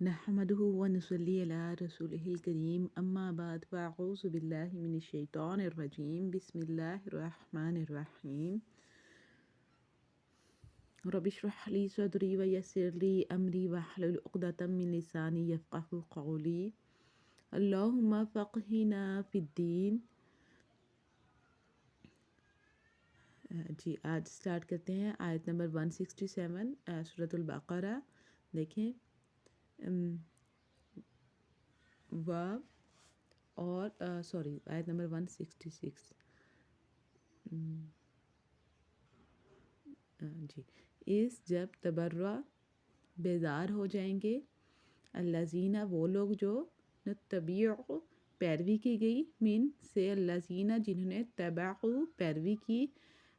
نحمده ونصلي على رسوله الكريم أما بعد فأعوذ بالله من الشيطان الرجيم بسم الله الرحمن الرحيم رب اشرح لي صدري ويسر لي أمري واحلل عقدة من لساني يفقهوا قولي اللهم فقهنا في الدين۔ جی آج سٹارٹ کرتے ہیں آیت نمبر 167 سورۃ البقرہ۔ دیکھیں واو اور سوری آیت نمبر 166 جی اس جب تبرہ بیدار ہو جائیں گے الذین وہ لوگ جو نتبع پیروی کی گئی من سے الذین جنہوں نے تبعوا پیروی کی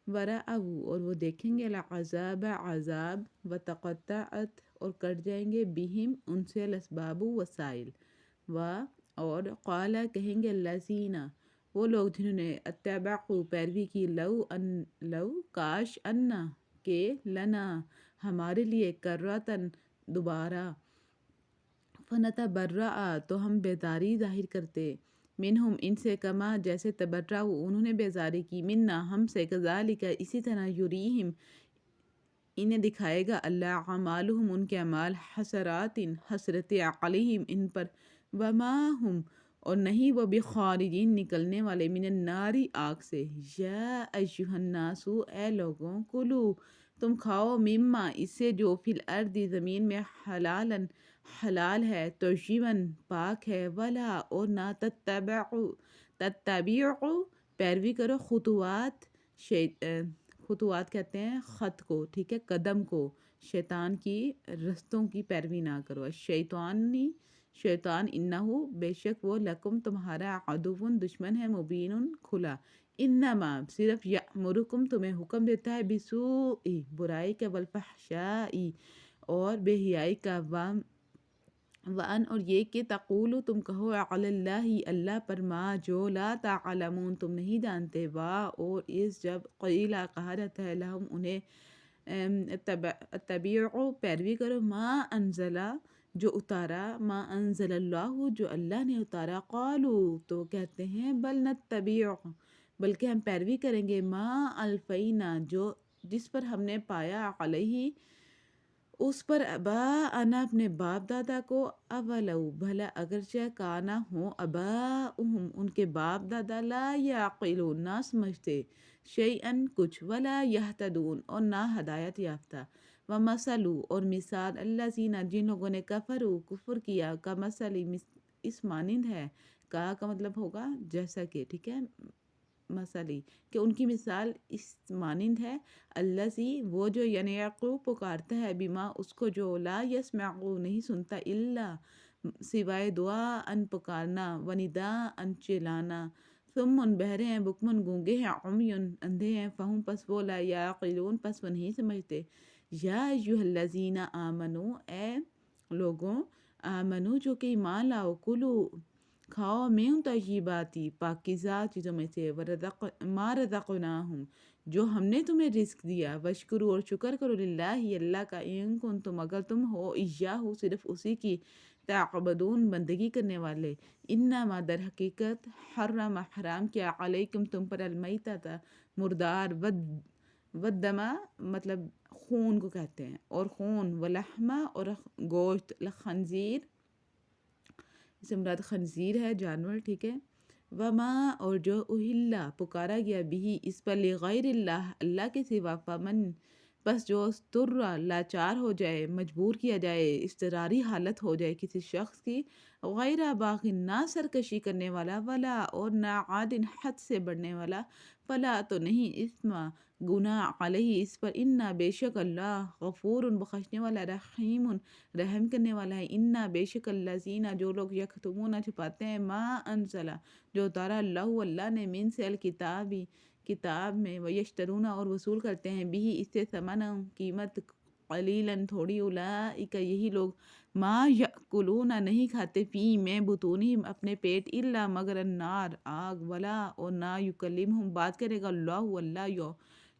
ورعوا اور وہ دیکھیں گے العذاب عذاب وتقطعت اور کٹ جائیں گے بہم ان سے الاسباب وسائل و اور قال کہیں گے الذین وہ لوگ جنہوں نے اتبعوا پیروی کی لو کاش انا کہ لنا ہمارے لیے کرتن دوبارہ فنتبرأ تو ہم بیزاری ظاہر کرتے منہم ان سے کما جیسے تبرأوا انہوں نے بیزاری کی منا ہم سے کذالک اسی طرح یریہم انہیں دکھائے گا اللہ اعمالہم ان کے اعمال حسرات حسرت علیہم ان پر وما ہم اور نہیں وہ بخارجین نکلنے والے من الناری آگ سے یا ایہا الناس اے لوگوں کلو تم کھاؤ مما اس سے جو فی الارض زمین میں حلال ہے طیباً پاک ہے ولا اور نہ تتبعوا پیروی کرو خطوات کہتے ہیں خط کو، ٹھیک ہے، قدم کو، شیطان کی رستوں کی پیروی نہ کرو شیطان انہو بے شک وہ لکم تمہارا عدو دشمن ہے مبین کھلا انما صرف یأمرکم تمہیں حکم دیتا ہے بسوء برائی کا والفحشاء اور بے حیائی کا وان اور یہ کہ تقولو تم کہو علی اللہ اللہ پر ما جو لا تعلمون تم نہیں جانتے اور اس جب قیلا کہا جاتا ہے لہم انہیں اتبعوا پیروی کرو ما انزلا جو اتارا ما انزل اللہ جو اللہ نے اتارا قالو تو کہتے ہیں بل نتبع بلکہ ہم پیروی کریں گے ما الفینا جو جس پر ہم نے پایا علیہ اس پر انا اپنے باپ دادا کو اولو بھلا اگرچہ کانا ہوں اباؤہم ان کے باپ دادا لا یعقلون نہ سمجھتے شیئن کچھ ولا یہتدون اور نہ ہدایت یافتہ ومثلو اور مثال الذین جن لوگوں نے کفر کیا کا مثل اس مانند ہے کا مطلب ہوگا جیسا کہ، ٹھیک ہے، مثلی کہ ان کی مثال اس مانند ہے الذی وہ جو ینعقو پکارتا ہے بما اس کو جو لا یسمعو نہیں سنتا الا سوائے دعا ان پکارنا ونداء ان چلانا ثم بہرے ہیں بکمن گونگے ہیں عمیون اندھے ہیں فہم پس وہ لا یعقلون پس وہ نہیں سمجھتے یا ایہا الذین آمنو اے لوگوں آمنو جو کہ ایمان لاؤ کلو کھاؤ من طیباتی پاکیزہ چیزوں میں سے ما رزقناہم جو ہم نے تمہیں رزق دیا وشکرو اور شکر کرو للہ اللہ کا ان کنتم اگر تم ہو ایاہ صرف اسی کی تعبدون بندگی کرنے والے انما در حقیقت حرم حرام کیا علیکم تم پر المیتۃ مردار ودما مطلب خون کو کہتے ہیں اور خون ولحمہ اور گوشت الخنزیر اس سے مراد خنزیر ہے جانور، ٹھیک ہے، وما اور جو اہلا پکارا گیا بھی اس پر لغیر اللہ اللہ کے سوا فمن بس جو استر لاچار ہو جائے مجبور کیا جائے اضطراری حالت ہو جائے کسی شخص کی غیر باغ نہ سرکشی کرنے والا ولا اور نہ عاد حد سے بڑھنے والا فلا تو نہیں اسم گناہ علیہ اس پر انا بے شک اللہ غفور بخشنے والا رحیم رحم کرنے والا ہے انا بے شک الذین جو لوگ یکتمون چھپاتے ہیں ما انزلا جو اتارا اللہ نے من سے الکتابی کتاب میں ویشترون اور وصول کرتے ہیں بھی اس سے ثمن قیمت قلیلاً تھوڑی اولئک یہی لوگ ما یأکلون نہیں کھاتے فی میں بطونہم اپنے پیٹ الا مگر النار آگ ولا اور نہ یکلمہم بات کرے گا اللہ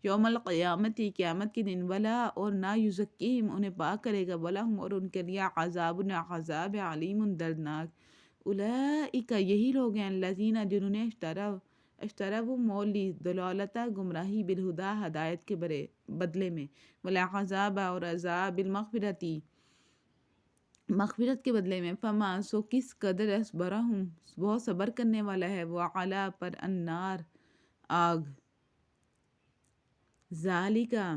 یوم القیامتی قیامت کے دن، ولا اور نہ یزکیہم انہیں پاک کرے گا، ولہم اور ان کے لیے عذاب عذاب علیم دردناک، اولئک یہی لوگ ہیں الذین جنہوں نے اشتروا وہ مول لی دلالتا گمراہی بالہدا ہدایت کے بدلے میں، والعذاب اور عذاب بالمغفرتی مغفرت کے بدلے میں، فما سو کس قدر اصبرہم بہت صبر کرنے والا ہے وہ علا پر النار آگ، ذالکا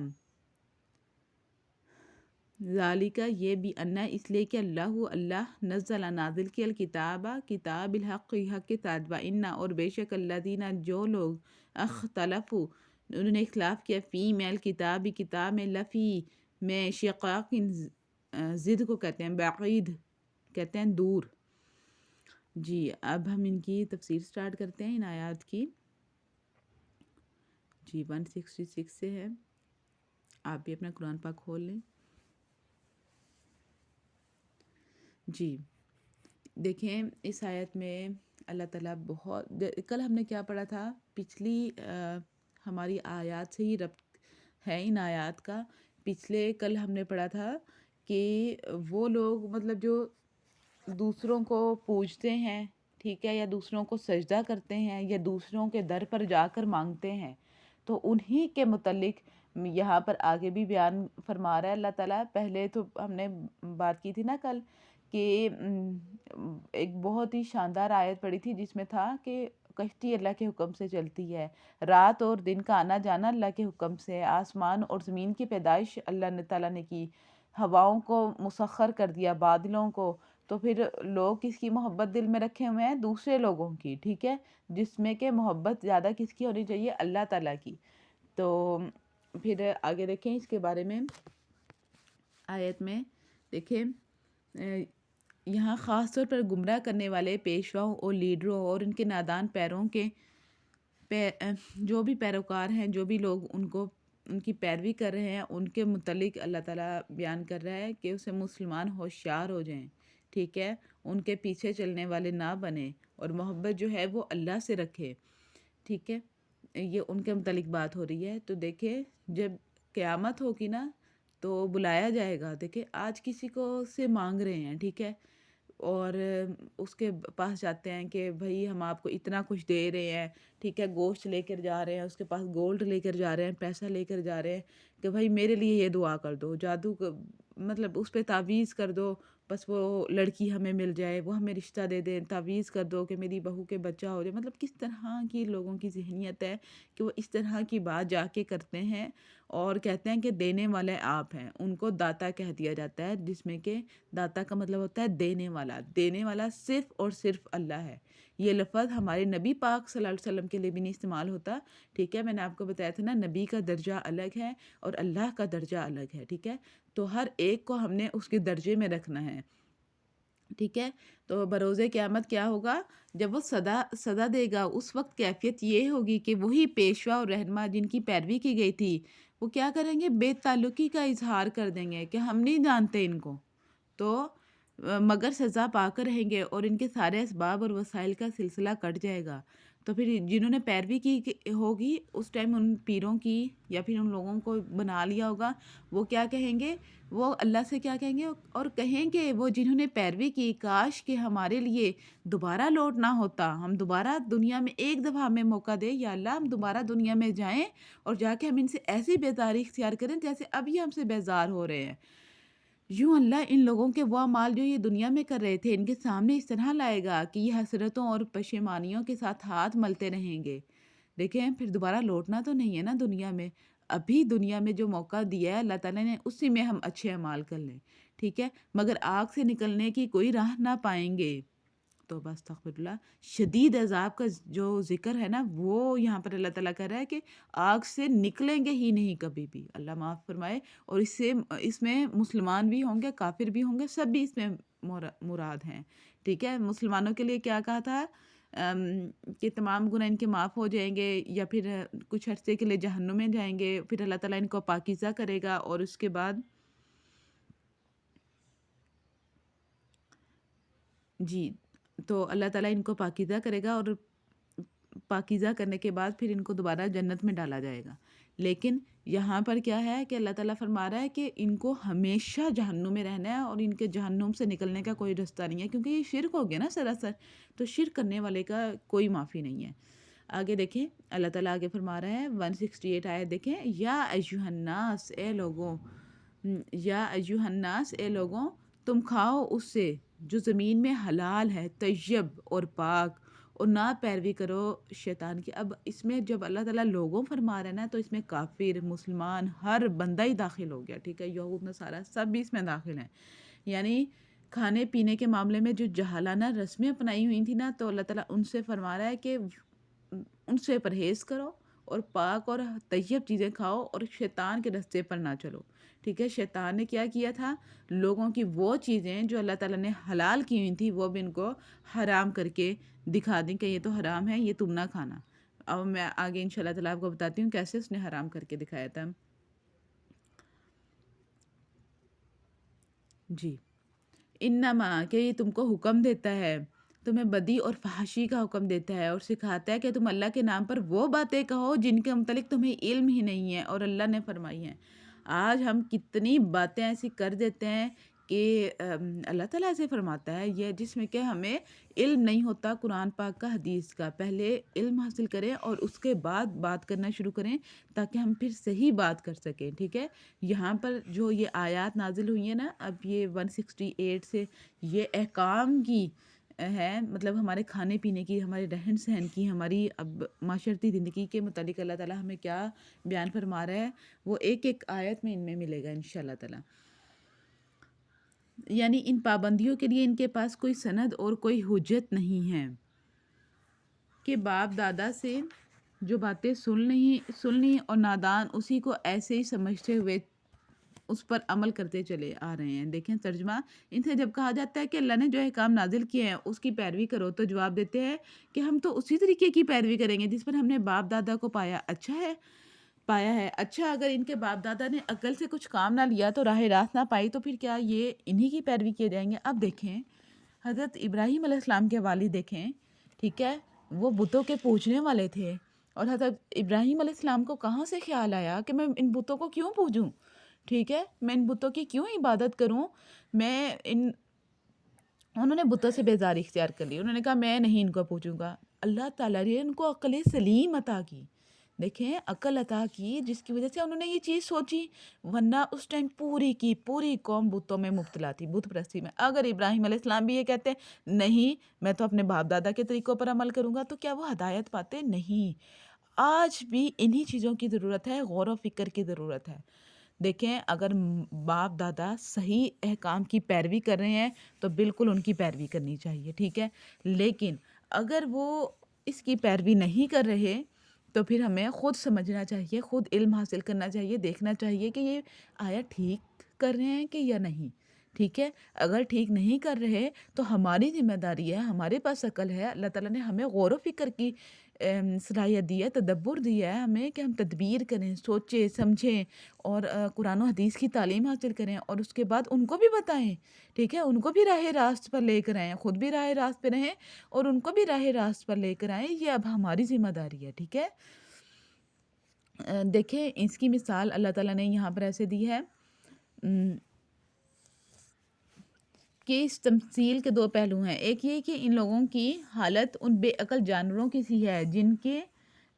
یہ بھی انا اس لیے کہ اللہ نزل نازل کیا الکتاب کتاب الحق حق کے ساتھ، وانا اور بے شک الذین جو لوگ اختلفوا انہوں نے اختلاف کیا فی میں الکتاب کتاب میں لفی میں شقاق ضد کو کہتے ہیں، بعید کہتے ہیں دور۔ جی اب ہم ان کی تفسیر سٹارٹ کرتے ہیں ان آیات کی۔ جی 166 سے ہے، آپ بھی اپنا قرآن پاک کھول لیں۔ جی دیکھیں اس آیت میں اللہ تعالیٰ بہت، کل ہم نے کیا پڑھا تھا، پچھلی ہماری آیات سے ہی ربط ہے ان آیات کا۔ پچھلے کل ہم نے پڑھا تھا کہ وہ لوگ مطلب جو دوسروں کو پوجتے ہیں، ٹھیک ہے، یا دوسروں کو سجدہ کرتے ہیں، یا دوسروں کے در پر جا کر مانگتے ہیں، تو انہی کے متعلق یہاں پر آگے بھی بیان فرما رہا ہے اللہ تعالیٰ۔ پہلے تو ہم نے بات کی تھی نا کل کہ ایک بہت ہی شاندار آیت پڑھی تھی جس میں تھا کہ کشتی اللہ کے حکم سے چلتی ہے، رات اور دن کا آنا جانا اللہ کے حکم سے، آسمان اور زمین کی پیدائش اللہ تعالیٰ نے کی، ہواؤں کو مسخر کر دیا، بادلوں کو، تو پھر لوگ کس کی محبت دل میں رکھے ہوئے ہیں؟ دوسرے لوگوں کی، ٹھیک ہے، جس میں کہ محبت زیادہ کس کی ہونی چاہیے؟ اللہ تعالیٰ کی۔ تو پھر آگے دیکھیں اس کے بارے میں، آیت میں دیکھیں یہاں خاص طور پر گمراہ کرنے والے پیشواؤں اور لیڈروں اور ان کے نادان پیروں کے جو بھی پیروکار ہیں، جو بھی لوگ ان کی پیروی کر رہے ہیں، ان کے متعلق اللہ تعالیٰ بیان کر رہا ہے کہ اسے مسلمان ہوشیار ہو جائیں، ٹھیک ہے، ان کے پیچھے چلنے والے نہ بنیں، اور محبت جو ہے وہ اللہ سے رکھے، ٹھیک ہے، یہ ان کے متعلق بات ہو رہی ہے۔ تو دیکھیں جب قیامت ہوگی نا تو بلایا جائے گا، دیکھیں آج کسی کو سے مانگ رہے ہیں، ٹھیک ہے، اور اس کے پاس جاتے ہیں کہ بھائی ہم آپ کو اتنا کچھ دے رہے ہیں، ٹھیک ہے، گوشت لے کر جا رہے ہیں، اس کے پاس گولڈ لے کر جا رہے ہیں، پیسہ لے کر جا رہے ہیں کہ بھائی میرے لیے یہ دعا کر دو، جادو مطلب اس پہ تعویذ کر دو، بس وہ لڑکی ہمیں مل جائے، وہ ہمیں رشتہ دے دیں، تعویذ کر دو کہ میری بہو کے بچہ ہو جائے۔ مطلب کس طرح کی لوگوں کی ذہنیت ہے کہ وہ اس طرح کی بات جا کے کرتے ہیں اور کہتے ہیں کہ دینے والے آپ ہیں، ان کو داتا کہہ دیا جاتا ہے، جس میں کہ داتا کا مطلب ہوتا ہے دینے والا صرف اور صرف اللہ ہے۔ یہ لفظ ہمارے نبی پاک صلی اللہ علیہ وسلم کے لیے بھی نہیں استعمال ہوتا، ٹھیک ہے، میں نے آپ کو بتایا تھا نا نبی کا درجہ الگ ہے اور اللہ کا درجہ الگ ہے، ٹھیک ہے، تو ہر ایک کو ہم نے اس کے درجے میں رکھنا ہے، ٹھیک ہے۔ تو بروز قیامت کیا ہوگا؟ جب وہ صدا دے گا، اس وقت کیفیت یہ ہوگی کہ وہی پیشوا اور رہنما جن کی پیروی کی گئی تھی وہ کیا کریں گے؟ بے تعلقی کا اظہار کر دیں گے کہ ہم نہیں جانتے ان کو، تو مگر سزا پا کر رہیں گے اور ان کے سارے اسباب اور وسائل کا سلسلہ کٹ جائے گا۔ تو پھر جنہوں نے پیروی کی ہوگی اس ٹائم ان پیروں کی یا پھر ان لوگوں کو بنا لیا ہوگا، وہ کیا کہیں گے؟ وہ اللہ سے کیا کہیں گے؟ اور کہیں گے وہ جنہوں نے پیروی کی، کاش کہ ہمارے لیے دوبارہ لوٹنا ہوتا، ہم دوبارہ دنیا میں ایک دفعہ ہمیں موقع دے، یا اللہ ہم دوبارہ دنیا میں جائیں اور جا کے ہم ان سے ایسی بیزاری اختیار کریں جیسے اب یہ ہم سے بیزار ہو رہے ہیں۔ یوں اللہ ان لوگوں کے وہ اعمال جو یہ دنیا میں کر رہے تھے ان کے سامنے اس طرح لائے گا کہ یہ حسرتوں اور پشیمانیوں کے ساتھ ہاتھ ملتے رہیں گے۔ دیکھیں پھر دوبارہ لوٹنا تو نہیں ہے نا دنیا میں، ابھی دنیا میں جو موقع دیا ہے اللہ تعالیٰ نے اسی میں ہم اچھے اعمال کر لیں، ٹھیک ہے، مگر آگ سے نکلنے کی کوئی راہ نہ پائیں گے۔ تو بس استغفر اللہ، شدید عذاب کا جو ذکر ہے نا وہ یہاں پر اللہ تعالیٰ کہہ رہا ہے کہ آگ سے نکلیں گے ہی نہیں کبھی بھی، اللہ معاف فرمائے، اور اس میں مسلمان بھی ہوں گے، کافر بھی ہوں گے، سب بھی اس میں مراد ہیں، ٹھیک ہے۔ مسلمانوں کے لیے کیا کہا تھا کہ تمام گناہ ان کے معاف ہو جائیں گے، یا پھر کچھ عرصے کے لیے جہنم میں جائیں گے، پھر اللہ تعالیٰ ان کو پاکیزہ کرے گا، اور اس کے بعد جی تو اللہ تعالیٰ ان کو پاکیزہ کرے گا اور پاکیزہ کرنے کے بعد پھر ان کو دوبارہ جنت میں ڈالا جائے گا. لیکن یہاں پر کیا ہے کہ اللہ تعالیٰ فرما رہا ہے کہ ان کو ہمیشہ جہنم میں رہنا ہے اور ان کے جہنم سے نکلنے کا کوئی رستہ نہیں ہے، کیونکہ یہ شرک ہو گیا نا سراسر. تو شرک کرنے والے کا کوئی معافی نہیں ہے. آگے دیکھیں اللہ تعالیٰ آگے فرما رہا ہے 168 آیت دیکھیں. یا ایھا الناس، اے لوگوں، یا ایھا الناس، اے لوگوں، تم کھاؤ اس سے جو زمین میں حلال ہے، طیب اور پاک، اور نہ پیروی کرو شیطان کی. اب اس میں جب اللہ تعالیٰ لوگوں فرما رہا ہے نا، تو اس میں کافر، مسلمان، ہر بندہ ہی داخل ہو گیا. ٹھیک ہے، یہود نصارہ سب بھی اس میں داخل ہیں. یعنی کھانے پینے کے معاملے میں جو جہالانہ رسمیں اپنائی ہوئی تھیں نا، تو اللہ تعالیٰ ان سے فرما رہا ہے کہ ان سے پرہیز کرو اور پاک اور طیب چیزیں کھاؤ اور شیطان کے رستے پر نہ چلو. ٹھیک ہے، شیطان نے کیا کیا تھا، لوگوں کی وہ چیزیں جو اللہ تعالیٰ نے حلال کی ہوئی تھیں وہ بھی ان کو حرام کر کے دکھا دیں کہ یہ تو حرام ہے، یہ تم نہ کھانا. اب میں آگے انشاءاللہ تعالیٰ آپ کو بتاتی ہوں کیسے اس نے حرام کر کے دکھایا تھا. جی، انما کہ یہ تم کو حکم دیتا ہے، تمہیں بدی اور فحاشی کا حکم دیتا ہے اور سکھاتا ہے کہ تم اللہ کے نام پر وہ باتیں کہو جن کے متعلق تمہیں علم ہی نہیں ہے اور اللہ نے فرمائی ہیں. آج ہم کتنی باتیں ایسی کر دیتے ہیں کہ اللہ تعالیٰ ایسے فرماتا ہے، یہ جس میں کہ ہمیں علم نہیں ہوتا قرآن پاک کا، حدیث کا. پہلے علم حاصل کریں اور اس کے بعد بات کرنا شروع کریں تاکہ ہم پھر صحیح بات کر سکیں. ٹھیک ہے، یہاں پر جو یہ آیات نازل ہوئی ہیں نا، اب یہ 168 سے یہ احکام کی ہے، مطلب ہمارے کھانے پینے کی، ہمارے رہن سہن کی، ہماری اب معاشرتی زندگی کے متعلق اللہ تعالیٰ ہمیں کیا بیان فرما رہا ہے، وہ ایک ایک آیت میں ان میں ملے گا انشاءاللہ تعالیٰ. یعنی ان پابندیوں کے لیے ان کے پاس کوئی سند اور کوئی حجت نہیں ہے کہ باپ دادا سے جو باتیں سننی اور نادان اسی کو ایسے ہی سمجھتے ہوئے اس پر عمل کرتے چلے آ رہے ہیں. دیکھیں ترجمہ، ان سے جب کہا جاتا ہے کہ اللہ نے جو احکام نازل کیے ہیں اس کی پیروی کرو، تو جواب دیتے ہیں کہ ہم تو اسی طریقے کی پیروی کریں گے جس پر ہم نے باپ دادا کو پایا ہے. اچھا، اگر ان کے باپ دادا نے عقل سے کچھ کام نہ لیا تو راہ راست نہ پائی، تو پھر کیا یہ انہی کی پیروی کیے جائیں گے؟ اب دیکھیں حضرت ابراہیم علیہ السلام کے والد دیکھیں، ٹھیک ہے، وہ بتوں کے پوجنے والے تھے. اور حضرت ابراہیم علیہ السلام کو کہاں سے خیال آیا کہ میں ان بتوں کو کیوں پوجوں؟ ٹھیک ہے، میں ان بتوں کی کیوں عبادت کروں؟ انہوں نے بتوں سے بیزاری اختیار کر لی. انہوں نے کہا میں نہیں ان کو پوجوں گا. اللہ تعالیٰ نے ان کو عقل سلیم عطا کی. دیکھیں عقل عطا کی جس کی وجہ سے انہوں نے یہ چیز سوچی، ورنہ اس ٹائم پوری کی پوری قوم بتوں میں مبتلا تھی، بت پرستی میں. اگر ابراہیم علیہ السلام بھی یہ کہتے نہیں میں تو اپنے باپ دادا کے طریقوں پر عمل کروں گا، تو کیا وہ ہدایت پاتے؟ نہیں. آج بھی انہی چیزوں کی ضرورت ہے، غور و فکر کی ضرورت ہے. دیکھیں اگر باپ دادا صحیح احکام کی پیروی کر رہے ہیں تو بالکل ان کی پیروی کرنی چاہیے. ٹھیک ہے، لیکن اگر وہ اس کی پیروی نہیں کر رہے تو پھر ہمیں خود سمجھنا چاہیے، خود علم حاصل کرنا چاہیے، دیکھنا چاہیے کہ یہ آیا ٹھیک کر رہے ہیں کہ یا نہیں. ٹھیک ہے، اگر ٹھیک نہیں کر رہے تو ہماری ذمہ داری ہے، ہمارے پاس عقل ہے، اللہ تعالیٰ نے ہمیں غور و فکر کی صلاحیت دی ہے، تدبر دیا ہے ہمیں کہ ہم تدبیر کریں، سوچیں سمجھیں اور قرآن و حدیث کی تعلیم حاصل کریں اور اس کے بعد ان کو بھی بتائیں. ٹھیک ہے، ان کو بھی راہ راست پر لے کر آئیں، خود بھی راہ راست پہ رہیں اور ان کو بھی راہ راست پر لے کر آئیں. یہ اب ہماری ذمہ داری ہے. ٹھیک ہے، دیکھیں اس کی مثال اللہ تعالیٰ نے یہاں پر ایسے دی ہے کہ اس تمثیل کے دو پہلو ہیں. ایک یہ کہ ان لوگوں کی حالت ان بے عقل جانوروں کی سی ہے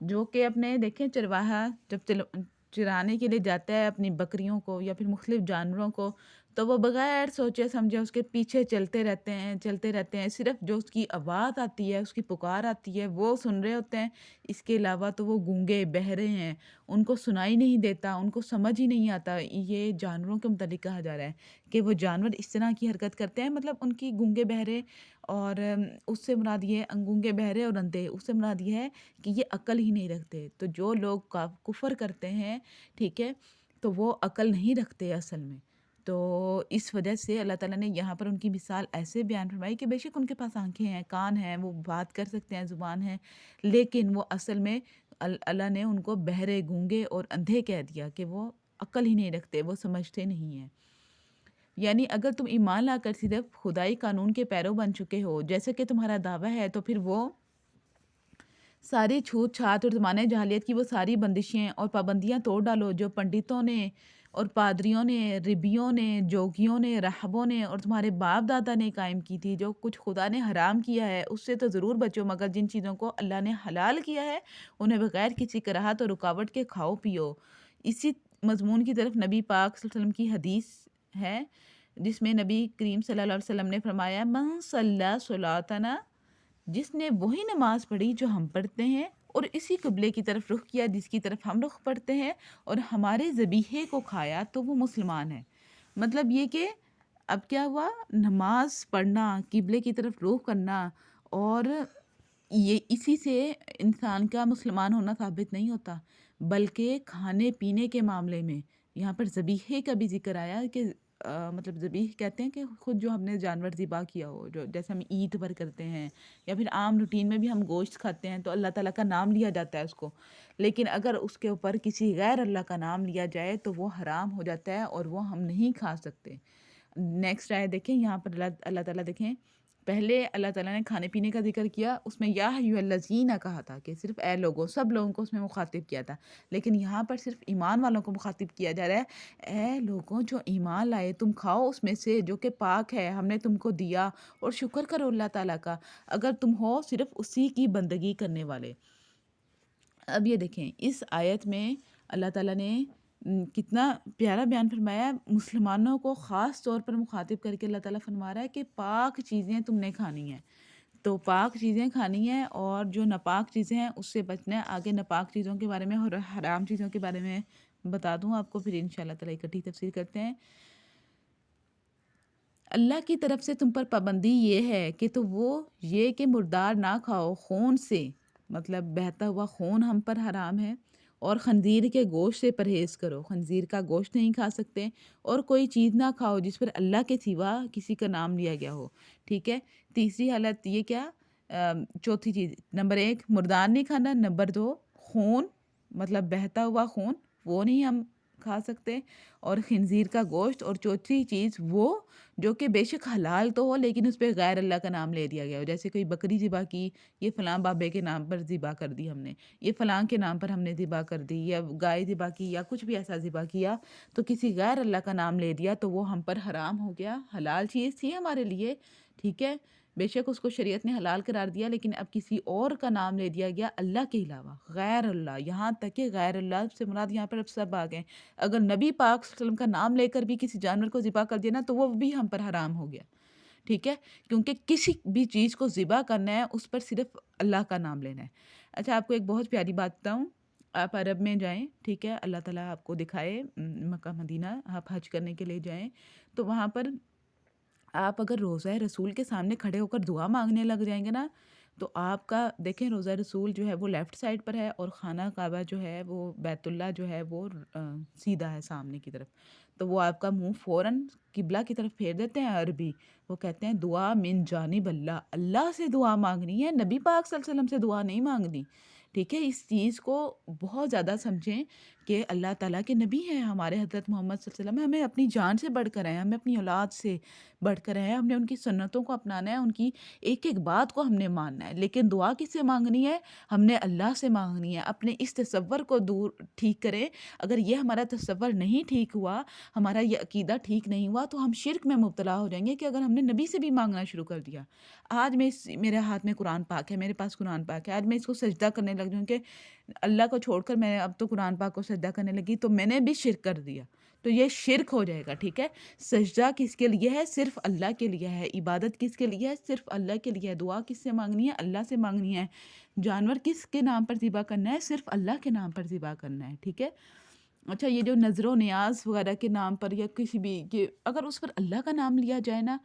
جو کہ اپنے دیکھیں چرواہا جب چرانے کے لیے جاتا ہے اپنی بکریوں کو یا پھر مختلف جانوروں کو، تو وہ بغیر سوچے سمجھے اس کے پیچھے چلتے رہتے ہیں. صرف جو اس کی آواز آتی ہے، اس کی پکار آتی ہے وہ سن رہے ہوتے ہیں. اس کے علاوہ تو وہ گونگے بہرے ہیں، ان کو سنائی نہیں دیتا، ان کو سمجھ ہی نہیں آتا. یہ جانوروں کے متعلق کہا جا رہا ہے کہ وہ جانور اس طرح کی حرکت کرتے ہیں، مطلب ان کی گونگے بہرے اور اس سے مراد یہ گونگے بہرے اور اندھے، اس سے مراد یہ ہے کہ یہ عقل ہی نہیں رکھتے. تو جو لوگ کفر کرتے ہیں، ٹھیک ہے، تو وہ عقل نہیں رکھتے اصل میں. تو اس وجہ سے اللہ تعالیٰ نے یہاں پر ان کی مثال ایسے بیان فرمائی کہ بے شک ان کے پاس آنکھیں ہیں، کان ہیں، وہ بات کر سکتے ہیں، زبان ہے، لیکن وہ اصل میں اللہ نے ان کو بہرے، گونگے اور اندھے کہہ دیا کہ وہ عقل ہی نہیں رکھتے، وہ سمجھتے نہیں ہیں. یعنی اگر تم ایمان لا کر صرف خدائی قانون کے پیرو بن چکے ہو جیسے کہ تمہارا دعویٰ ہے، تو پھر وہ ساری چھوت چھات اور زمانۂ جاہلیت کی وہ ساری بندشیں اور پابندیاں توڑ ڈالو جو پنڈتوں نے اور پادریوں نے، ربیوں نے، جوگیوں نے، راہبوں نے اور تمہارے باپ دادا نے قائم کی تھی۔ جو کچھ خدا نے حرام کیا ہے اس سے تو ضرور بچو، مگر جن چیزوں کو اللہ نے حلال کیا ہے انہیں بغیر کسی کراہت اور رکاوٹ کے کھاؤ پیو۔ اسی مضمون کی طرف نبی پاک صلی اللہ علیہ وسلم کی حدیث ہے، جس میں نبی کریم صلی اللہ علیہ وسلم نے فرمایا من صلی صلاتنا، جس نے وہی نماز پڑھی جو ہم پڑھتے ہیں اور اسی قبلے کی طرف رخ کیا جس کی طرف ہم رخ پڑھتے ہیں اور ہمارے ذبیحے کو کھایا تو وہ مسلمان ہے۔ مطلب یہ کہ اب کیا ہوا، نماز پڑھنا، قبلے کی طرف رخ کرنا، اور یہ اسی سے انسان کا مسلمان ہونا ثابت نہیں ہوتا، بلکہ کھانے پینے کے معاملے میں یہاں پر ذبیحے کا بھی ذکر آیا کہ مطلب ذبیح کہتے ہیں کہ خود جو ہم نے جانور ذبح کیا ہو، جو جیسے ہم عید پر کرتے ہیں یا پھر عام روٹین میں بھی ہم گوشت کھاتے ہیں تو اللہ تعالیٰ کا نام لیا جاتا ہے اس کو، لیکن اگر اس کے اوپر کسی غیر اللہ کا نام لیا جائے تو وہ حرام ہو جاتا ہے اور وہ ہم نہیں کھا سکتے۔ نیکسٹ آیت دیکھیں، یہاں پر اللہ تعالیٰ دیکھیں، پہلے اللہ تعالیٰ نے کھانے پینے کا ذکر کیا، اس میں یا ایھا الذین کہا تھا کہ صرف اے لوگوں، سب لوگوں کو اس میں مخاطب کیا تھا، لیکن یہاں پر صرف ایمان والوں کو مخاطب کیا جا رہا ہے۔ اے لوگوں جو ایمان لائے، تم کھاؤ اس میں سے جو کہ پاک ہے، ہم نے تم کو دیا، اور شکر کرو اللہ تعالیٰ کا اگر تم ہو صرف اسی کی بندگی کرنے والے۔ اب یہ دیکھیں اس آیت میں اللہ تعالیٰ نے کتنا پیارا بیان فرمایا ہے، مسلمانوں کو خاص طور پر مخاطب کر کے اللہ تعالیٰ فرما رہا ہے کہ پاک چیزیں تم نے کھانی ہیں، تو پاک چیزیں کھانی ہیں اور جو ناپاک چیزیں ہیں اس سے بچنا ہے۔ آگے ناپاک چیزوں کے بارے میں اور حرام چیزوں کے بارے میں بتا دوں آپ کو، پھر انشاءاللہ تعالیٰ اکٹھی تفسیر کرتے ہیں۔ اللہ کی طرف سے تم پر پابندی یہ ہے کہ تو وہ یہ کہ مردار نہ کھاؤ، خون سے مطلب بہتا ہوا خون ہم پر حرام ہے، اور خنزیر کے گوشت سے پرہیز کرو، خنزیر کا گوشت نہیں کھا سکتے، اور کوئی چیز نہ کھاؤ جس پر اللہ کے سوا کسی کا نام لیا گیا ہو، ٹھیک ہے۔ تیسری حالت یہ کیا، چوتھی چیز، نمبر 1 مردار نہیں کھانا، نمبر 2 خون مطلب بہتا ہوا خون وہ نہیں ہم کھا سکتے، اور خنزیر کا گوشت، اور چوتھی چیز وہ جو کہ بے شک حلال تو ہو لیکن اس پہ غیر اللہ کا نام لے دیا گیا ہو، جیسے کوئی بکری ذبح کی، یہ فلاں بابے کے نام پر ذبح کر دی ہم نے، یہ فلاں کے نام پر ہم نے ذبح کر دی، یا گائے ذبح کی، یا کچھ بھی ایسا ذبح کیا تو کسی غیر اللہ کا نام لے دیا تو وہ ہم پر حرام ہو گیا۔ حلال چیز تھی ہمارے لیے، ٹھیک ہے، بے شک اس کو شریعت نے حلال قرار دیا، لیکن اب کسی اور کا نام لے دیا گیا اللہ کے علاوہ، غیر اللہ، یہاں تک کہ غیر اللہ سے مراد یہاں پر اب سب آ گئے۔ اگر نبی پاک صلی اللہ علیہ وسلم کا نام لے کر بھی کسی جانور کو ذبح کر دیا نا تو وہ بھی ہم پر حرام ہو گیا، ٹھیک ہے، کیونکہ کسی بھی چیز کو ذبح کرنا ہے اس پر صرف اللہ کا نام لینا ہے۔ اچھا آپ کو ایک بہت پیاری بات بتاؤں، آپ عرب میں جائیں، ٹھیک ہے، اللہ تعالیٰ آپ کو دکھائے مکہ مدینہ، آپ حج کرنے کے لیے جائیں تو وہاں پر آپ اگر روضہ رسول کے سامنے کھڑے ہو کر دعا مانگنے لگ جائیں گے نا تو آپ کا دیکھیں روضہ رسول جو ہے وہ لیفٹ سائڈ پر ہے اور خانہ کعبہ جو ہے وہ بیت اللہ جو ہے وہ سیدھا ہے سامنے کی طرف، تو وہ آپ کا منہ فوراً قبلہ کی طرف پھیر دیتے ہیں عربی، وہ کہتے ہیں دعا من جانب اللہ، اللہ سے دعا مانگنی ہے، نبی پاک صلی اللہ علیہ وسلم سے دعا نہیں مانگنی، ٹھیک ہے۔ اس چیز کو بہت زیادہ سمجھیں کہ اللہ تعالیٰ کے نبی ہیں ہمارے حضرت محمد صلی اللہ علیہ وسلم، ہمیں اپنی جان سے بڑھ کر ہیں، ہمیں اپنی اولاد سے بڑھ کر ہیں، ہم نے ان کی سنتوں کو اپنانا ہے، ان کی ایک ایک بات کو ہم نے ماننا ہے، لیکن دعا کس سے مانگنی ہے، ہم نے اللہ سے مانگنی ہے۔ اپنے اس تصور کو دور ٹھیک کریں، اگر یہ ہمارا تصور نہیں ٹھیک ہوا، ہمارا یہ عقیدہ ٹھیک نہیں ہوا تو ہم شرک میں مبتلا ہو جائیں گے کہ اگر ہم نے نبی سے بھی مانگنا شروع کر دیا۔ آج میرے ہاتھ میں قرآن پاک ہے، میرے پاس قرآن پاک ہے، آج میں اس کو سجدہ کرنے لگ جاؤں کہ اللہ کو چھوڑ کر میں اب تو قرآن پاک کو سجدہ کرنے لگی تو میں نے بھی شرک کر دیا، تو یہ شرک ہو جائے گا، ٹھیک ہے۔ سجدہ کس کے لیے ہے، صرف اللہ کے لیے ہے، عبادت کس کے لیے ہے، صرف اللہ کے لیے ہے، دعا کس سے مانگنی ہے، اللہ سے مانگنی ہے، جانور کس کے نام پر ذبح کرنا ہے، صرف اللہ کے نام پر ذبح کرنا ہے، ٹھیک ہے۔ اچھا یہ جو نظر و نیاز وغیرہ کے نام پر یا کسی بھی کہ اگر اس پر اللہ کا نام لیا جائے نا،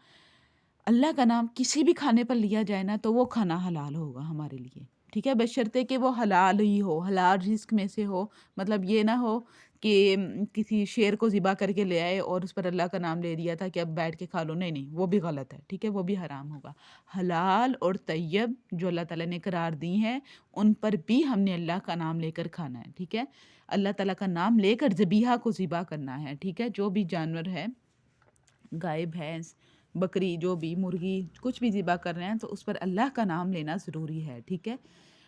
اللہ کا نام کسی بھی کھانے پر لیا جائے نا تو وہ کھانا حلال ہوگا ہمارے لیے، ٹھیک ہے، بشرطے کہ وہ حلال ہی ہو، حلال رزق میں سے ہو، مطلب یہ نہ ہو کہ کسی شیر کو ذبح کر کے لے آئے اور اس پر اللہ کا نام لے دیا تھا کہ اب بیٹھ کے کھا لو، نہیں نہیں، وہ بھی غلط ہے، ٹھیک ہے، وہ بھی حرام ہوگا۔ حلال اور طیب جو اللہ تعالیٰ نے قرار دی ہیں ان پر بھی ہم نے اللہ کا نام لے کر کھانا ہے، ٹھیک ہے، اللہ تعالیٰ کا نام لے کر ذبیحہ کو ذبح کرنا ہے، ٹھیک ہے، جو بھی جانور ہے، گائے بھینس بکری جو بھی مرغی کچھ بھی ذبح کر رہے ہیں تو اس پر اللہ کا نام لینا ضروری ہے، ٹھیک ہے۔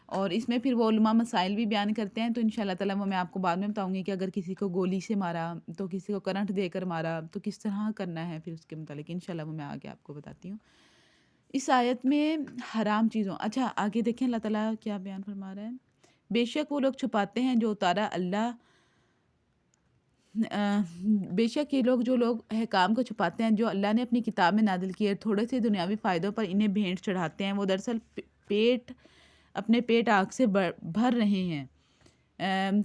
اور اس میں پھر وہ علماء مسائل بھی بیان کرتے ہیں، تو انشاءاللہ تعالیٰ وہ میں آپ کو بعد میں بتاؤں گی کہ اگر کسی کو گولی سے مارا تو کسی کو کرنٹ دے کر مارا تو کس طرح کرنا ہے، پھر اس کے متعلق انشاءاللہ وہ میں آگے آپ کو بتاتی ہوں۔ اس آیت میں حرام چیزوں، اچھا آگے دیکھیں اللہ تعالیٰ کیا بیان فرما رہا ہے، بے شک وہ لوگ چھپاتے ہیں جو اتارا اللہ بے شک یہ لوگ جو لوگ احکام کو چھپاتے ہیں جو اللہ نے اپنی کتاب میں نازل کیے، تھوڑے سے دنیاوی فائدوں پر انہیں بھینٹ چڑھاتے ہیں، وہ دراصل اپنے پیٹ آگ سے بھر رہے ہیں۔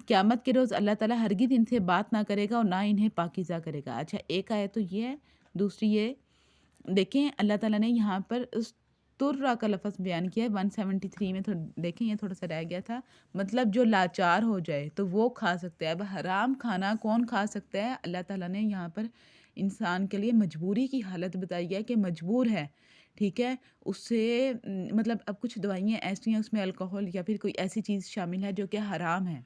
قیامت کے روز اللہ تعالیٰ ہرگز ان سے بات نہ کرے گا اور نہ انہیں پاکیزہ کرے گا۔ اچھا ایک آیت تو یہ ہے، دوسری یہ دیکھیں اللہ تعالیٰ نے یہاں پر استرا کا لفظ بیان کیا ہے 173 میں، دیکھیں یہ تھوڑا سا رہ گیا تھا، مطلب جو لاچار ہو جائے تو وہ کھا سکتا ہے۔ اب حرام کھانا کون کھا سکتا ہے؟ اللہ تعالیٰ نے یہاں پر انسان کے لیے مجبوری کی حالت بتائی ہے کہ مجبور ہے، ٹھیک ہے، اس سے مطلب اب کچھ دوائیاں ایسی ہیں اس میں الکوہل یا پھر کوئی ایسی چیز شامل ہے جو کہ حرام ہے،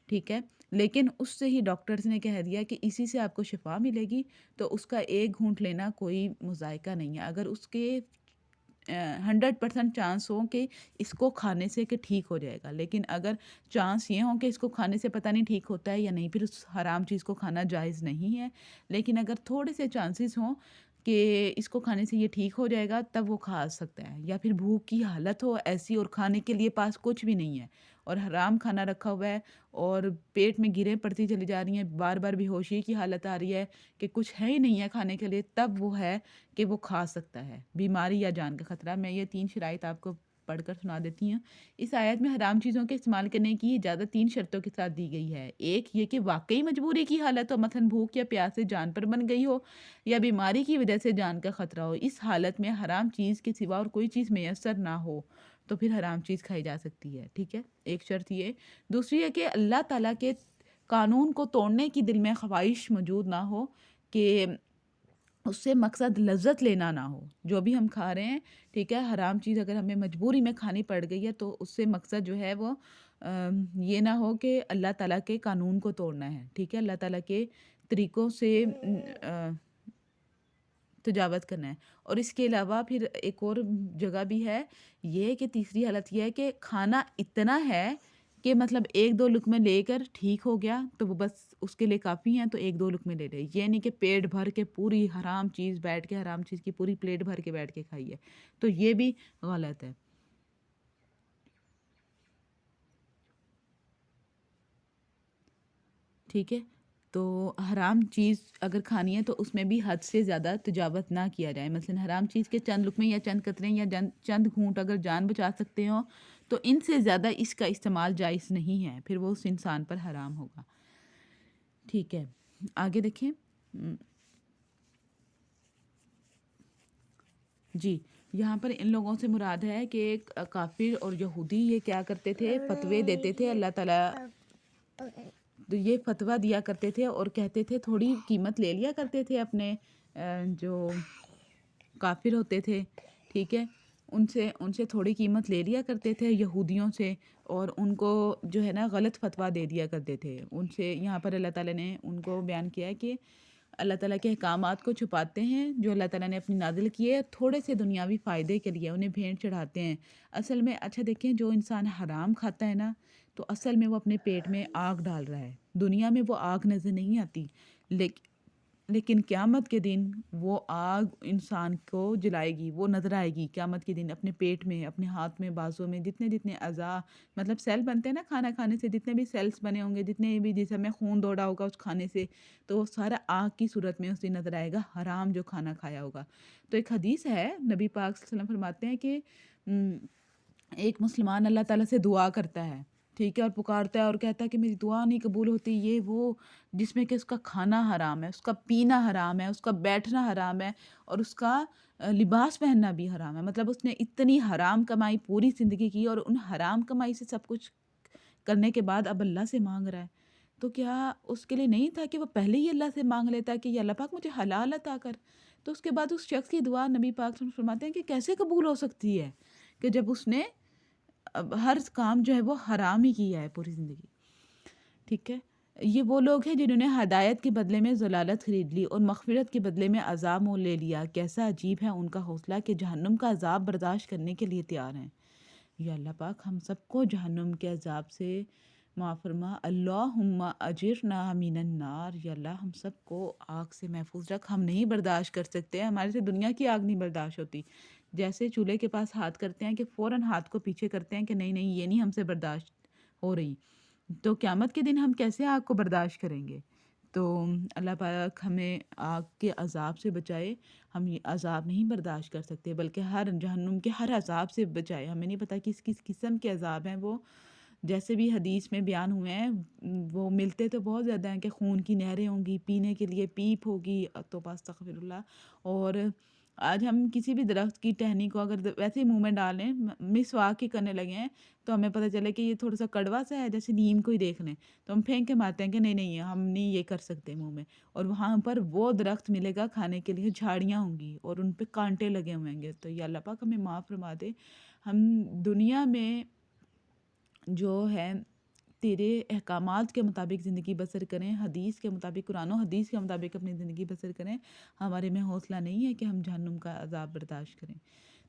ٹھیک ہے، لیکن اس سے ہی ڈاکٹرز نے کہہ دیا کہ اسی سے آپ کو شفا ملے گی، تو اس کا ایک گھونٹ لینا کوئی مذائقہ نہیں ہے۔ اگر اس کے 100% چانس ہوں کہ اس کو کھانے سے کہ ٹھیک ہو جائے گا، لیکن اگر چانس یہ ہوں کہ اس کو کھانے سے پتہ نہیں ٹھیک ہوتا ہے یا نہیں، پھر اس حرام چیز کو کھانا جائز نہیں ہے، لیکن اگر تھوڑے سے چانسز ہوں کہ اس کو کھانے سے یہ ٹھیک ہو جائے گا تب وہ کھا سکتا ہے، یا پھر بھوک کی حالت ہو ایسی اور کھانے کے لیے پاس کچھ بھی نہیں ہے اور حرام کھانا رکھا ہوا ہے اور پیٹ میں گریں پڑتی چلی جا رہی ہیں، بار بار بے ہوشی کی حالت آ رہی ہے کہ کچھ ہے ہی نہیں ہے کھانے کے لیے، تب وہ ہے کہ وہ کھا سکتا ہے، بیماری یا جان کا خطرہ۔ میں یہ 3 شرائط آپ کو پڑھ کر سنا دیتی ہوں۔ اس آیت میں حرام چیزوں کے استعمال کرنے کی اجازت 3 شرطوں کے ساتھ دی گئی ہے۔ ایک یہ کہ واقعی مجبوری کی حالت ہو، مثلا بھوک یا پیاس سے جان پر بن گئی ہو یا بیماری کی وجہ سے جان کا خطرہ ہو، اس حالت میں حرام چیز کے سوا اور کوئی چیز میسر نہ ہو تو پھر حرام چیز کھائی جا سکتی ہے، ٹھیک ہے، ایک شرط یہ۔ دوسری ہے کہ اللہ تعالیٰ کے قانون کو توڑنے کی دل میں خواہش موجود نہ ہو کہ اس سے مقصد لذت لینا نہ ہو، جو بھی ہم کھا رہے ہیں، ٹھیک ہے، حرام چیز اگر ہمیں مجبوری میں کھانی پڑ گئی ہے تو اس سے مقصد جو ہے وہ یہ نہ ہو کہ اللہ تعالیٰ کے قانون کو توڑنا ہے، ٹھیک ہے، اللہ تعالیٰ کے طریقوں سے تجاوز کرنا ہے۔ اور اس کے علاوہ پھر ایک اور جگہ بھی ہے یہ کہ تیسری حالت یہ ہے کہ کھانا اتنا ہے کہ مطلب 1-2 لقمے لے کر ٹھیک ہو گیا تو وہ بس اس کے لیے کافی ہیں، تو 1-2 لقمے لے لے، یہ نہیں کہ پیٹ بھر کے پوری حرام چیز بیٹھ کے حرام چیز کی پوری پلیٹ بھر کے بیٹھ کے کھائی ہے، تو یہ بھی غلط ہے، ٹھیک ہے۔ تو حرام چیز اگر کھانی ہے تو اس میں بھی حد سے زیادہ تجاوز نہ کیا جائے، مثلا حرام چیز کے چند لقمے یا چند قطرے یا چند گھونٹ اگر جان بچا سکتے ہوں تو ان سے زیادہ اس کا استعمال جائز نہیں ہے، پھر وہ اس انسان پر حرام ہوگا، ٹھیک ہے۔ آگے دیکھیں، جی یہاں پر ان لوگوں سے مراد ہے کہ ایک کافر اور یہودی یہ کیا کرتے تھے، فتوے دیتے تھے، اللہ تعالیٰ تو یہ فتویٰ دیا کرتے تھے اور کہتے تھے تھوڑی قیمت لے لیا کرتے تھے اپنے جو کافر ہوتے تھے، ٹھیک ہے، ان سے تھوڑی قیمت لے لیا کرتے تھے یہودیوں سے، اور ان کو جو ہے نا غلط فتویٰ دے دیا کرتے تھے ان سے۔ یہاں پر اللہ تعالیٰ نے ان کو بیان کیا ہے کہ اللہ تعالیٰ کے احکامات کو چھپاتے ہیں جو اللہ تعالیٰ نے اپنی نازل کیے تھوڑے سے دنیاوی فائدے کے لیے، انہیں بھینٹ چڑھاتے ہیں اصل میں۔ اچھا دیکھیں، جو انسان حرام کھاتا ہے نا تو اصل میں وہ اپنے پیٹ میں آگ ڈال رہا ہے، دنیا میں وہ آگ نظر نہیں آتی، لیکن قیامت کے دن وہ آگ انسان کو جلائے گی، وہ نظر آئے گی قیامت کے دن اپنے پیٹ میں، اپنے ہاتھ میں، بازوں میں، جتنے اعضاء مطلب سیل بنتے ہیں نا کھانا کھانے سے، جتنے بھی سیلز بنے ہوں گے، جتنے بھی جسم میں خون دوڑا ہوگا اس کھانے سے، تو وہ سارا آگ کی صورت میں اس دن نظر آئے گا، حرام جو کھانا کھایا ہوگا۔ تو ایک حدیث ہے، نبی پاک صلی اللہ علیہ وسلم فرماتے ہیں کہ ایک مسلمان اللہ تعالیٰ سے دعا کرتا ہے، ٹھیک ہے، اور پکارتا ہے اور کہتا ہے کہ میری دعا نہیں قبول ہوتی، یہ وہ، جس میں کہ اس کا کھانا حرام ہے، اس کا پینا حرام ہے، اس کا بیٹھنا حرام ہے، اور اس کا لباس پہننا بھی حرام ہے، مطلب اس نے اتنی حرام کمائی پوری زندگی کی اور ان حرام کمائی سے سب کچھ کرنے کے بعد اب اللہ سے مانگ رہا ہے، تو کیا اس کے لیے نہیں تھا کہ وہ پہلے ہی اللہ سے مانگ لیتا کہ یا اللہ پاک مجھے حلال عطا کر؟ تو اس کے بعد اس شخص کی دعا نبی پاک صلی اللہ علیہ وسلم فرماتے ہیں کہ کیسے قبول ہو سکتی ہے کہ جب اس نے ہر کام جو ہے وہ حرام ہی کیا ہے پوری زندگی، ٹھیک ہے۔ یہ وہ لوگ ہیں جنہوں نے ہدایت کے بدلے میں ضلالت خرید لی اور مغفرت کے بدلے میں عذاب مول لے لیا، کیسا عجیب ہے ان کا حوصلہ کہ جہنم کا عذاب برداشت کرنے کے لیے تیار ہیں۔ یا اللہ پاک ہم سب کو جہنم کے عذاب سے معاف فرما، اللہم اجرنا من النار، یا اللہ ہم سب کو آگ سے محفوظ رکھ، ہم نہیں برداشت کر سکتے، ہمارے سے دنیا کی آگ نہیں برداشت ہوتی، جیسے چولہے کے پاس ہاتھ کرتے ہیں کہ فوراً ہاتھ کو پیچھے کرتے ہیں کہ نہیں نہیں یہ نہیں ہم سے برداشت ہو رہی، تو قیامت کے دن ہم کیسے آگ کو برداشت کریں گے؟ تو اللہ پاک ہمیں آگ کے عذاب سے بچائے، ہم یہ عذاب نہیں برداشت کر سکتے، بلکہ ہر جہنم کے ہر عذاب سے بچائے، ہمیں نہیں پتہ کس کس قسم کے عذاب ہیں وہ، جیسے بھی حدیث میں بیان ہوئے ہیں وہ ملتے تو بہت زیادہ ہیں کہ خون کی نہریں ہوں گی، پینے کے لیے پیپ ہوگی، توبہ استغفر اللہ، اور آج ہم کسی بھی درخت کی ٹہنی کو اگر ویسے ہی منہ میں ڈالیں، مسواک ہی کرنے لگے ہیں تو ہمیں پتہ چلے کہ یہ تھوڑا سا کڑوا سا ہے، جیسے نیم کو ہی دیکھ لیں تو ہم پھینک کے مارتے ہیں کہ نہیں نہیں ہم نہیں یہ کر سکتے منہ میں، اور وہاں پر وہ درخت ملے گا کھانے کے لیے، جھاڑیاں ہوں گی اور ان پہ کانٹے لگے ہوئیں گے، تو یا اللہ پاک ہمیں معاف فرما دے، ہم دنیا میں جو ہے تیرے احکامات کے مطابق زندگی بسر کریں، حدیث کے مطابق، قرآن و حدیث کے مطابق اپنی زندگی بسر کریں، ہمارے میں حوصلہ نہیں ہے کہ ہم جہنم کا عذاب برداشت کریں۔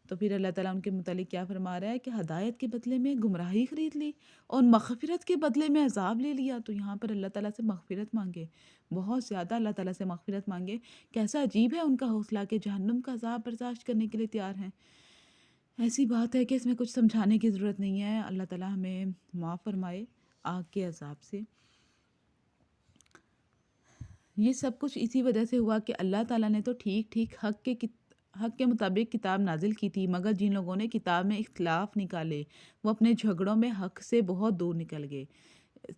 تو پھر اللہ تعالیٰ ان کے متعلق کیا فرما رہا ہے کہ ہدایت کے بدلے میں گمراہی خرید لی اور مغفرت کے بدلے میں عذاب لے لیا، تو یہاں پر اللہ تعالیٰ سے مغفرت مانگے، بہت زیادہ اللہ تعالیٰ سے مغفرت مانگے، کیسا عجیب ہے ان کا حوصلہ کہ جہنم کا عذاب برداشت کرنے کے لیے تیار ہیں۔ ایسی بات ہے کہ اس میں کچھ سمجھانے کی ضرورت نہیں ہے، اللہ تعالیٰ ہمیں معاف فرمائے آگ کے عذاب سے۔ یہ سب کچھ اسی وجہ سے ہوا کہ اللہ تعالیٰ نے تو ٹھیک ٹھیک حق کے مطابق کتاب نازل کی تھی، مگر جن لوگوں نے کتاب میں اختلاف نکالے وہ اپنے جھگڑوں میں حق سے بہت دور نکل گئے،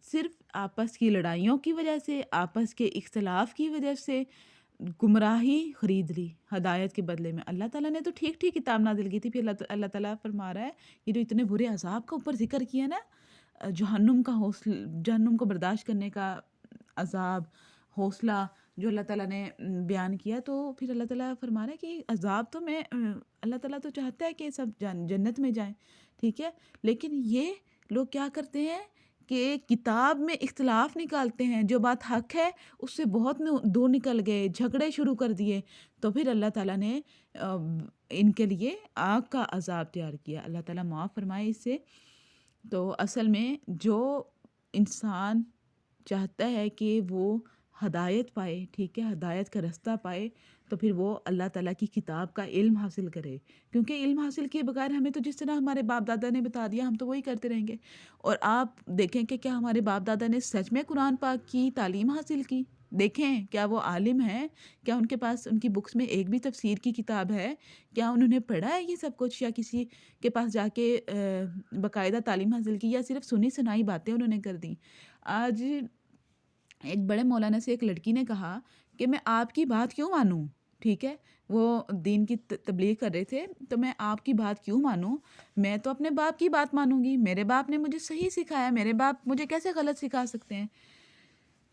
صرف آپس کی لڑائیوں کی وجہ سے، آپس کے اختلاف کی وجہ سے گمراہی خرید لی ہدایت کے بدلے میں۔ اللہ تعالیٰ نے تو ٹھیک ٹھیک کتاب نازل کی تھی، پھر اللہ تعالیٰ فرما رہا ہے یہ جو اتنے برے عذاب کا اوپر ذکر کیا نا، جہنم کو برداشت کرنے کا عذاب، حوصلہ جو اللہ تعالیٰ نے بیان کیا، تو پھر اللہ تعالیٰ فرما رہا ہے کہ عذاب تو اللہ تعالیٰ تو چاہتا ہے کہ سب جنت میں جائیں، ٹھیک ہے، لیکن یہ لوگ کیا کرتے ہیں کہ کتاب میں اختلاف نکالتے ہیں، جو بات حق ہے اس سے بہت دور نکل گئے، جھگڑے شروع کر دیے، تو پھر اللہ تعالیٰ نے ان کے لیے آگ کا عذاب تیار کیا، اللہ تعالیٰ معاف فرمائے اس سے۔ تو اصل میں جو انسان چاہتا ہے کہ وہ ہدایت پائے، ٹھیک ہے، ہدایت کا رستہ پائے، تو پھر وہ اللہ تعالیٰ کی کتاب کا علم حاصل کرے، کیونکہ علم حاصل کیے بغیر ہمیں تو جس طرح ہمارے باپ دادا نے بتا دیا ہم تو وہی کرتے رہیں گے، اور آپ دیکھیں کہ کیا ہمارے باپ دادا نے سچ میں قرآن پاک کی تعلیم حاصل کی؟ دیکھیں کیا وہ عالم ہیں؟ کیا ان کے پاس ان کی بکس میں ایک بھی تفسیر کی کتاب ہے؟ کیا انہوں نے پڑھا ہے یہ سب کچھ، یا کسی کے پاس جا کے باقاعدہ تعلیم حاصل کی، یا صرف سنی سنائی باتیں انہوں نے کر دیں؟ آج ایک بڑے مولانا سے ایک لڑکی نے کہا کہ میں آپ کی بات کیوں مانوں، ٹھیک ہے، وہ دین کی تبلیغ کر رہے تھے، تو میں آپ کی بات کیوں مانوں، میں تو اپنے باپ کی بات مانوں گی، میرے باپ نے مجھے صحیح سکھایا، میرے باپ مجھے کیسے غلط سکھا سکتے ہیں؟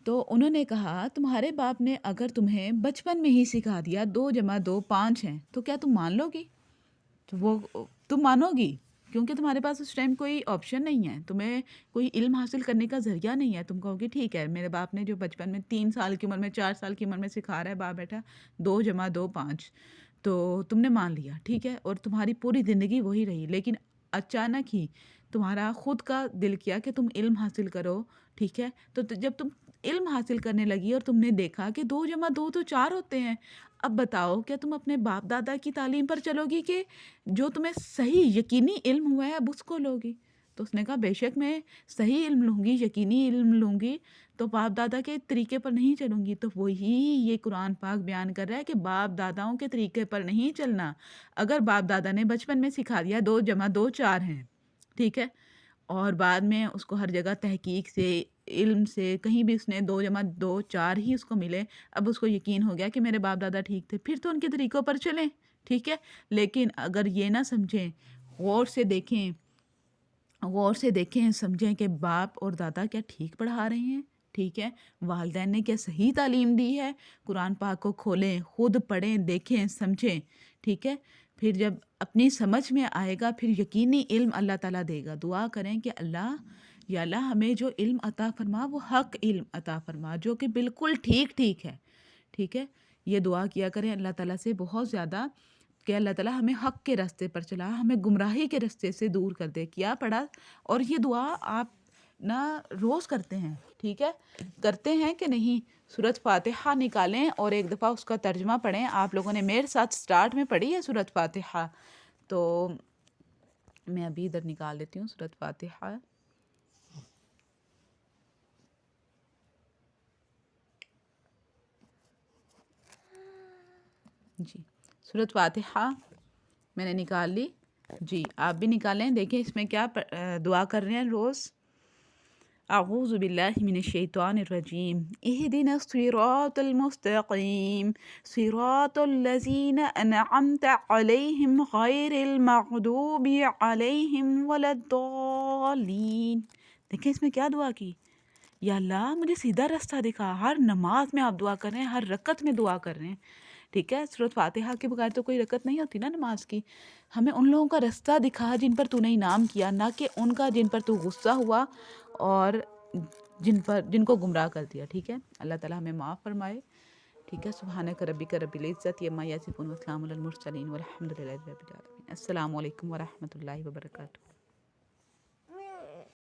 تو انہوں نے کہا تمہارے باپ نے اگر تمہیں بچپن میں ہی سکھا دیا 2 + 2 5 ہیں، تو کیا تم مان لو گی؟ تو وہ تم مانو گی، کیونکہ تمہارے پاس اس ٹائم کوئی آپشن نہیں ہے، تمہیں کوئی علم حاصل کرنے کا ذریعہ نہیں ہے، تم کہو گی ٹھیک ہے میرے باپ نے جو بچپن میں 3 سال کی عمر میں 4 سال کی عمر میں سکھا رہا ہے باپ بیٹا 2 + 2 5، تو تم نے مان لیا، ٹھیک ہے، اور تمہاری پوری زندگی وہی رہی، لیکن اچانک ہی تمہارا خود کا دل کیا کہ تم علم حاصل کرو، ٹھیک ہے، تو جب تم علم حاصل کرنے لگی اور تم نے دیکھا کہ 2 + 2 تو 4 ہوتے ہیں، اب بتاؤ کیا تم اپنے باپ دادا کی تعلیم پر چلو گی کہ جو تمہیں صحیح یقینی علم ہوا ہے اب اس کو لو گی؟ تو اس نے کہا بے شک میں صحیح علم لوں گی، یقینی علم لوں گی، تو باپ دادا کے طریقے پر نہیں چلوں گی۔ تو وہی یہ قرآن پاک بیان کر رہا ہے کہ باپ داداؤں کے طریقے پر نہیں چلنا۔ اگر باپ دادا نے بچپن میں سکھا دیا 2 + 2 4 ہیں، ٹھیک ہے، اور بعد میں اس کو ہر جگہ تحقیق سے، علم سے، کہیں بھی اس نے 2 + 2 4 ہی اس کو ملے، اب اس کو یقین ہو گیا کہ میرے باپ دادا ٹھیک تھے، پھر تو ان کے طریقوں پر چلیں، ٹھیک ہے، لیکن اگر یہ نہ سمجھیں، غور سے دیکھیں سمجھیں کہ باپ اور دادا کیا ٹھیک پڑھا رہے ہیں، ٹھیک ہے، والدین نے کیا صحیح تعلیم دی ہے، قرآن پاک کو کھولیں، خود پڑھیں، دیکھیں، سمجھیں، ٹھیک ہے، پھر جب اپنی سمجھ میں آئے گا پھر یقینی علم اللہ تعالیٰ دے گا۔ دعا کریں کہ اللہ یا اللہ ہمیں جو علم عطا فرما وہ حق علم عطا فرما، جو کہ بالکل ٹھیک ہے، ٹھیک ہے، یہ دعا کیا کریں اللہ تعالیٰ سے بہت زیادہ، کہ اللہ تعالیٰ ہمیں حق کے راستے پر چلا، ہمیں گمراہی کے راستے سے دور کر دے. کیا پڑھا؟ اور یہ دعا آپ نا روز کرتے ہیں، ٹھیک ہے؟ کرتے ہیں کہ نہیں؟ سورۃ فاتحہ نکالیں اور ایک دفعہ اس کا ترجمہ پڑھیں. آپ لوگوں نے میرے ساتھ سٹارٹ میں پڑھی ہے سورۃ فاتحہ، تو میں ابھی ادھر نکال لیتی ہوں سورۃ فاتحہ. جی سورۃ فاتحہ میں نے نکال لی. جی آپ بھی نکالیں. دیکھیں اس میں کیا دعا کر رہے ہیں روز. اعوذ باللہ من الشیطان الرجیم اہدنا الصراط المستقیم صراط الذین انعمت علیہم غیر المغضوب علیہم ولا الضالین. دیکھیں اس میں کیا دعا کی. یا اللہ مجھے سیدھا راستہ دکھا. ہر نماز میں آپ دعا کر رہے ہیں، ہر رکعت میں دعا کر رہے ہیں، ٹھیک ہے؟ سورۃ فاتحہ کے بغیر تو کوئی رکعت نہیں ہوتی نا نماز کی. ہمیں ان لوگوں کا راستہ دکھا جن پر تو نے انعام کیا، نہ کہ ان کا جن پر تو غصہ ہوا اور جن کو گمراہ کر دیا، ٹھیک ہے؟ اللہ تعالیٰ ہمیں معاف فرمائے، ٹھیک ہے؟ سبحانک ربک رب العزت عما یصفون وسلام علی المرسلین والحمد للہ رب العالمین. السلام علیکم ورحمۃ اللہ وبرکاتہ.